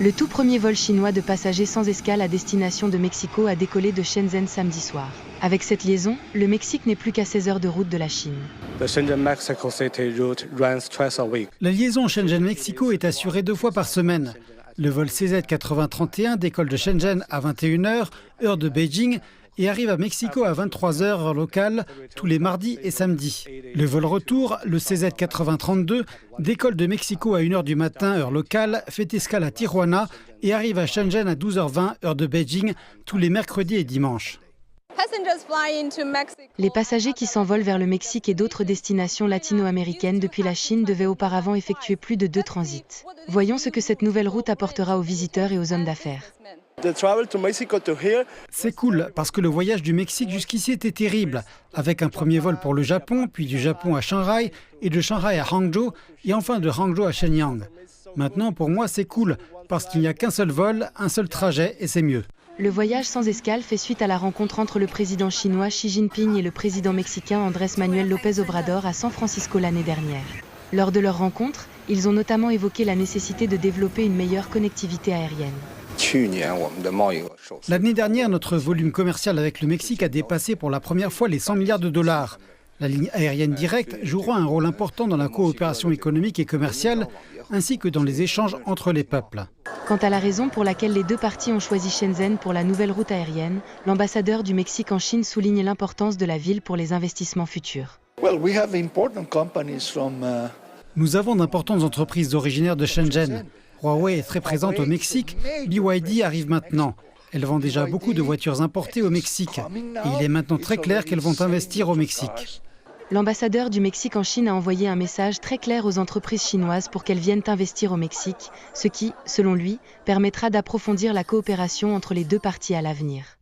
Le tout premier vol chinois de passagers sans escale à destination de Mexico a décollé de Shenzhen samedi soir. Avec cette liaison, le Mexique n'est plus qu'à 16 heures de route de la Chine. La liaison Shenzhen-Mexico est assurée 2 fois par semaine. Le vol CZ-8031 décolle de Shenzhen à 21 h, heure de Beijing, et arrive à Mexico à 23 h, heure locale, tous les mardis et samedis. Le vol retour, le CZ-8032, décolle de Mexico à 1 h du matin, heure locale, fait escale à Tijuana et arrive à Shenzhen à 12 h 20, heure de Beijing, tous les mercredis et dimanches. Les passagers qui s'envolent vers le Mexique et d'autres destinations latino-américaines depuis la Chine devaient auparavant effectuer plus de 2 transits. Voyons ce que cette nouvelle route apportera aux visiteurs et aux hommes d'affaires. C'est cool parce que le voyage du Mexique jusqu'ici était terrible, avec un premier vol pour le Japon, puis du Japon à Shanghai, et de Shanghai à Hangzhou, et enfin de Hangzhou à Shenyang. Maintenant, pour moi, c'est cool, parce qu'il n'y a qu'un seul vol, un seul trajet, et c'est mieux. Le voyage sans escale fait suite à la rencontre entre le président chinois Xi Jinping et le président mexicain Andrés Manuel López Obrador à San Francisco l'année dernière. Lors de leur rencontre, ils ont notamment évoqué la nécessité de développer une meilleure connectivité aérienne. L'année dernière, notre volume commercial avec le Mexique a dépassé pour la première fois les 100 milliards de dollars. La ligne aérienne directe jouera un rôle important dans la coopération économique et commerciale, ainsi que dans les échanges entre les peuples. Quant à la raison pour laquelle les deux parties ont choisi Shenzhen pour la nouvelle route aérienne, l'ambassadeur du Mexique en Chine souligne l'importance de la ville pour les investissements futurs. Nous avons d'importantes entreprises originaires de Shenzhen. Huawei est très présente au Mexique, BYD arrive maintenant. Elles vendent déjà beaucoup de voitures importées au Mexique. Et il est maintenant très clair qu'elles vont investir au Mexique. L'ambassadeur du Mexique en Chine a envoyé un message très clair aux entreprises chinoises pour qu'elles viennent investir au Mexique, ce qui, selon lui, permettra d'approfondir la coopération entre les deux parties à l'avenir.